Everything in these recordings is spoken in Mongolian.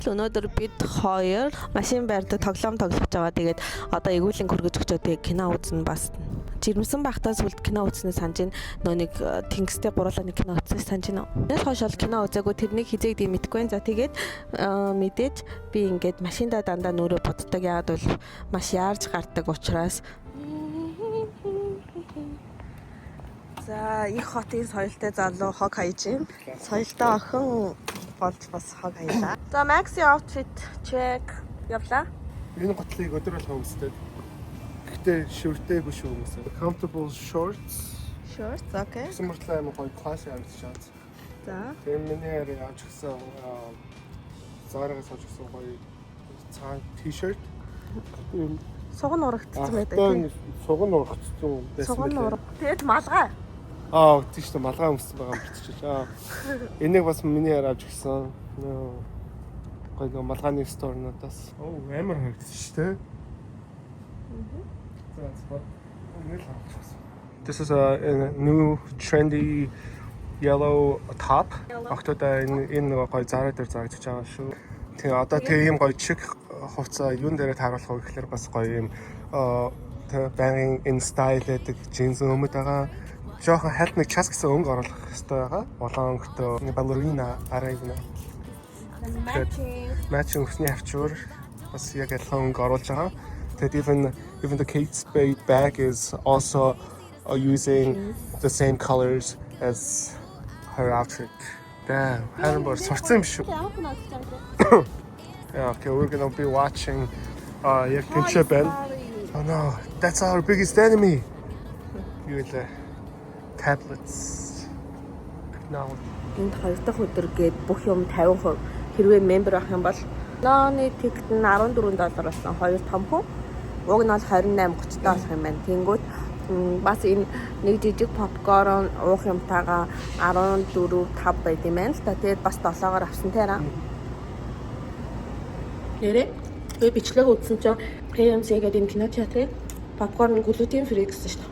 өнөөдөр бид хоёр машин байрдаг тоглоом тоглож байгаа. Тэгээд одоо эгүүлэн хөргөж өгчөөд кино үзнэ бас. Жирэмсэн байхдаа сүлд кино үзнэ санаж нөө нэг тэнгистэй гурлаа нэг кино үзнэ санаж байна. Тэрнээс хойш бол кино үзээгүй тэрнийг хизээгдээ мэдгүй. За тэгээд мэдээж би ингээд машиндаа дандаа нүрээ боддог. Яагаад бол маш яарж гардаг учраас. За их хотын соёлтой залуу хог хайж юм. Соёлтой охин болж бас хог хаялаа. За Maxi outfit check явлаа. Энэ готлыг өдөр болгоо өмсдөг. Гэхдээ шүртэйгүй шүү өмсөв. Comfortable shorts. Shorts, okay. Сумартлаа юм гоё класс явуулчихсан. За. Тэгээ миний яриа авч гисэн зааргаас авч гисэн гоё цаан t-shirt. Суган урагдсан байдаг. Суган урагдсан байсан. Суган ураг. Тэгээд малгай. Тийм шүү дээ малгай өмссөн байгаа юм битчих. Энийг бас миний яриа авч гисэн. Гоё малгайны сторнуудаас. Амар харагдсан шүү дээ. This is a new trendy yellow top. Октодоо энэ гоё зараа дээр зарагдаж байгаа шүү. Тэгээ одоо тийм гоё чиг хувцас юун дээр тааруулах вэ гэхээр бас гоё юм байнгын in style гэдэг джинс өмд байгаа. Жохон хальт нэг час гэсэн өнгө оруулах хэрэгтэй байгаа. Улаан өнгөтэй балерина арайна. Matching усны авчуур бас яг адилхан өнгө оруулж байгаа. That even the Kate Spade bag is also using the same colors as her outfit. Damn, харин бүр сурцсан юм шүү. Yeah, okay, we're gonna be watching яг тэнцээ байна. Oh no, that's our biggest enemy. You the tablets. Technology. Энд хоёр дахь өдөр гээд бүх юм 50% хэрвээ member авах юм бол лооны тикет нь $14 болсон. Хоёр том хүн. Уг нь бол 28-30 болох юм байна. Тэнгүүд бас энэ нэг жижиг попкорн уух юмтайгаа 14-5 байд юм байна л та. Тэгээд бас 7-оор авсан тэраа. Нэрээ би бичлэг үзсэн чинь KMC гэдэг энэ кинотеатрын попкорн глютен фри гэсэн шүү дээ.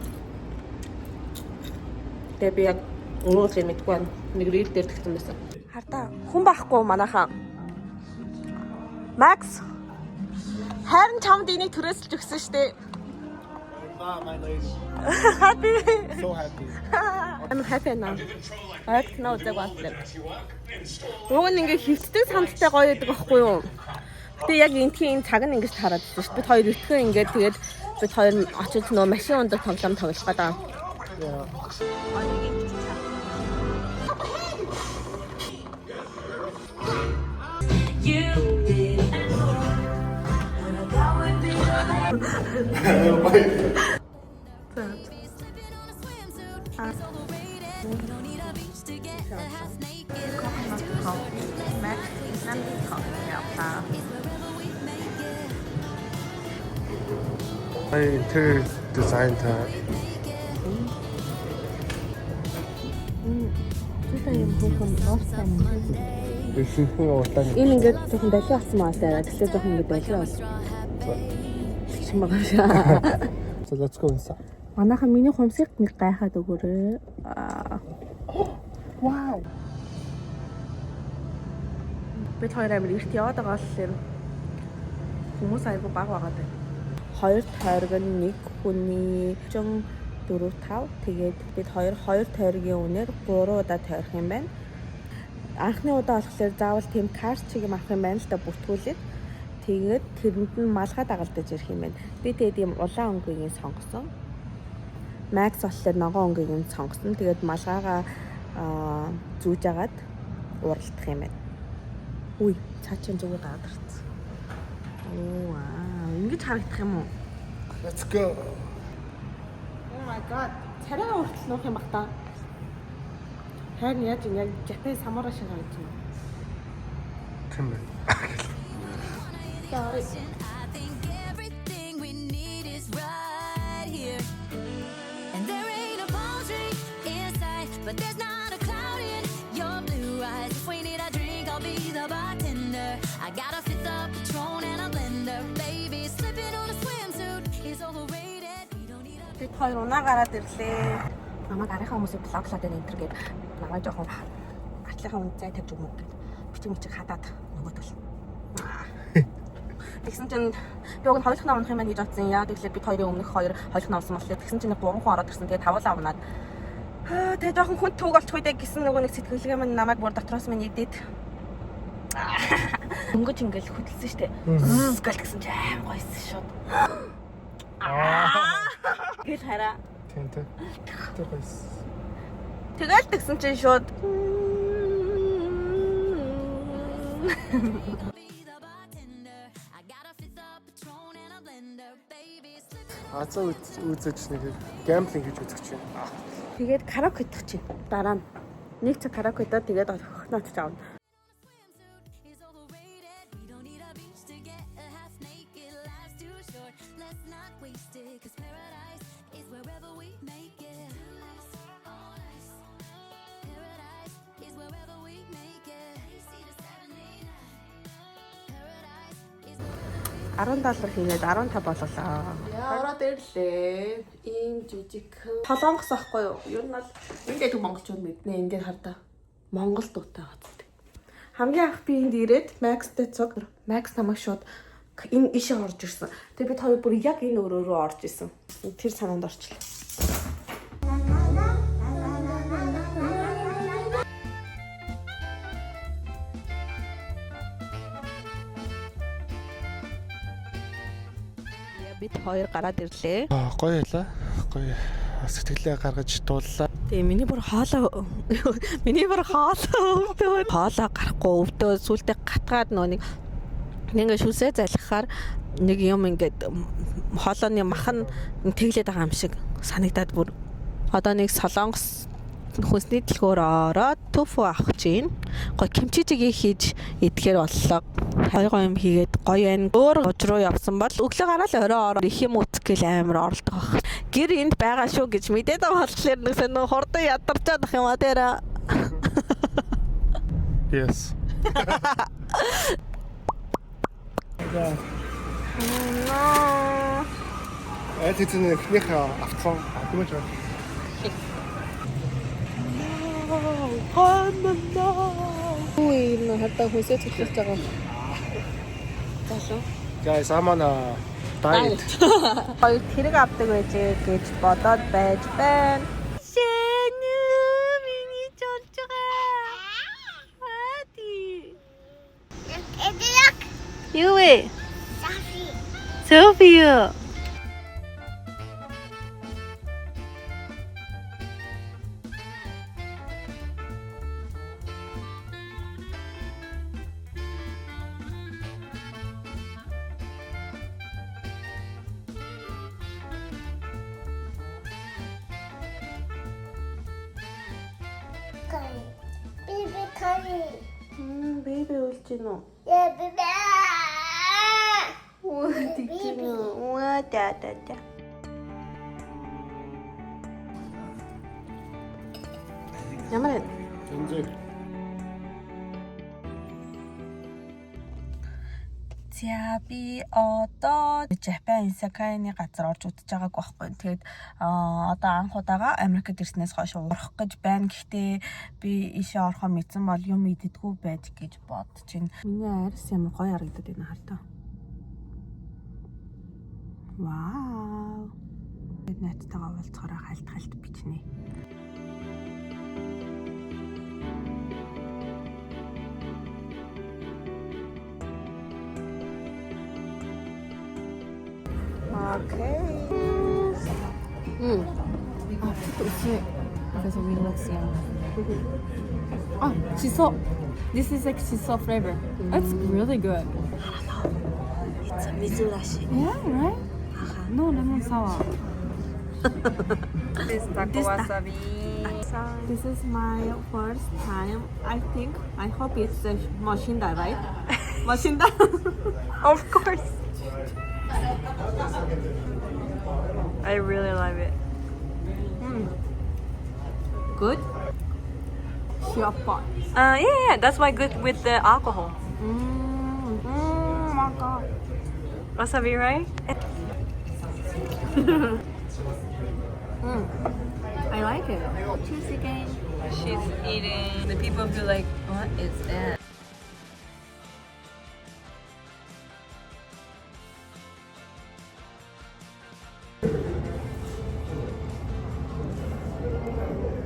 Тэгээд би яг уух юм мэдгүй байна. Нэг рил дээр тэгсэн байсан. Хардаа хүн байхгүй манайхаа. Max харин чамд энийг түрээсэлж өгсөн шүү дээ. My lady. Happy. So happy. I'm happy now. I know the what. Уг нь ингээ хөвцтэй сандтай гоё байдаг байхгүй юу? Гэтэ яг энэ цаг нь ингэж хараад байна шүү. Бид хоёр өтгөө ингээд тэгээд бид хоёр очиж нөө машин ундаг тоглоом тоглох гэдэг. My interior design time. Энэ ингээд жоохон дахиад авсан маа таараа. Тэгэхээр жоохон ингээд дахиад авсан. Шин байгаа шаа. So let's go inside. Манайхан миний хумсыг нэг гайхаад өгөөрэй. Wow. Бид хоёр амир эрт яваад байгаа л юм. Хүмүүс айгу баг байгаа даа. Хоёр тойрог нь нэг хүний 4 5 тэгээд бид хоёр тойргийн үнээр 3 удаа тойрох юм байна. Анхны удаа болохоор заавал тийм карт чиг юм авах юм байна л да бүртгүүлээд тэгээд тэрэнд нь малгай дагалдаж ирэх юм байна. Би тэгээд ийм улаан өнгөийг сонгосон. Max болохоор ногоон өнгөийг нь сонгосон. Тэгээд малгайгаа зүүж агаад уралдах юм байна. Үй, цаачин зүгээр гараад ирсэн. Оо аа, ингэж харагдах юм уу? Let's go. Oh my god. Царайгаа уртал нуух юм баг та. Харин яаж юм яг Japan самурай шиг харагдаж байна. Тийм байна. Sorry. I think everything we need is right here. And there ain't a palm tree in sight, but there's not a cloud in your blue eyes. If we need a drink, I'll be the bartender. I got a fifth of Patron and a blender. Baby, slipping on a swimsuit is overrated. We don't need a... Бид хоёр унаа гараад ирлээ. Намайг арийнхаа хүмүүсийг блоклаад байна энэ төр гээд намайг жоохон атлахаа үнд зай тавьж өгмөг. Бичиг хадаад нөгөөд бол Тэгсэн чинь би уг нь хоёулах навах юм гэж бодсон. Яа тэгэхээр бид хоёрын өмнөх хоёр хоёулах навсан болохоор тэгсэн чинь 3 хүн ороод ирсэн. Тэгээ тавуулаа унаад. Тэгээ жоохон хүн төг олчих үедээ гисэн нөгөө нэг сэтгэлгээ минь намайг бүр дотроос минь идээд. Өнгөж ингээл хөдөлсөн штэ. Гэл гэсэн чи аим гойсон шууд. Гэл хараа. Тэнтэй. Тэр гайс. Тэгэл тэгсэн чинь шууд Be the bartender. I got a fifth of Patron and a blender, baby. Slip Азаа үзэж нэг гэмблинг гэж үзэж байна. тэгээд караоке идэх чинь. Дараа нь нэг цаг караоке идээд тэгээд охиноо ч аавна. swimsuit is overrated. We don't need a beach to get a half naked. Life's too short. Let's not waste it. 'Cause paradise is wherever we make it. Paradise is wherever we make it. See the 789. Paradise is $10 хийгээд 15 болголоо. Ороод ирлээ. Ийм жижиг Солонгос ахгүй юу? Юу нь бол эндээ төв монголчууд мэднэ. Ингээд хардаа монгол дуутай газар. Хамгийн анх би энд ирээд Max-тэй цог. Max намайг шууд энэ ишээ орж ирсэн. Тэгээ бид хоёр бүр яг энэ өрөө рүү орж исэн. Тэр санаанд орчлоо. Бид хоёр гараад ирлээ. Гоё ялаа. Гоё сэтгэлээ гаргаж дууллаа. Тэгээ миний бүр хоолоо өвдөө. Хоолоо гарахгүй өвдөө сүултээ гатгаад нэг ингээ шүсээ залхахаар нэг юм ингээд хоолооны махан тэглээд байгаа юм шиг санагдаад бүр одоо нэг солонгос хүнсний дэлгүүр ороод тофу авах чинь гоё кимчижиг хийж идэхээр боллоо. Гоё юм хийгээд гоё байна. Өөр гож руу явсан бол өглөө гараад орой ороо их юм үтгэл амар оролдог баг. Гэр энд байгаа шүү гэж мэдээд байгаа болохоор нүсээ нөө хурдан ядарчаад ах юм а дээр. Yes. Эцэцэн ихнийх авцсан. Тэгмэж байна. Үй нөө хатаа хүсэж хэлж байгаа. Залуу. Guys, I'm on a diet. Хоёр хэрэг авдаг байж гэж бодоод байж байна. Шэнэ миний жолжгаа. Хади. Юу вэ? София. Baby curry. Бэби үлж гинөө. Yeah, baby. Оо тэгчнэ. Уа та. Ямар Энзэг. За би одоо Japan Isekai-ны газар орж үзэж байгааг байхгүй. Тэгээд одоо анх удаага Америкт ирснээс хойш урах гэж байна. Гэхдээ би ийшээ орохоо мэдсэн бол юм идэггүй байж гэж бодож байна. Миний арьс ямар гоё харагдаад байна хартаа. Вау. Бид найзтайгаа уулзахаараа хальт бичнэ. Okay. Because we look young. Oh, shiso. This is like shiso flavor. That's really good. It's a mizurashi. Yeah, right? No lemon sour. This is my first time. I hope it's a Mashinda, right? Mashinda. Of course. I really love it. Good? Shiappa. Yeah, that's why good with the alcohol. My God. Wasabi, right? I like it. Cheese again. She's eating. The people be like, what is that?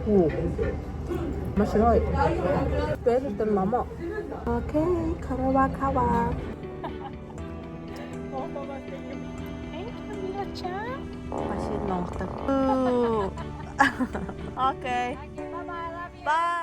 오. 맛있어요. better than mama. 오케이, 가와 가와. 맛있는 먹다. 오케이. Bye.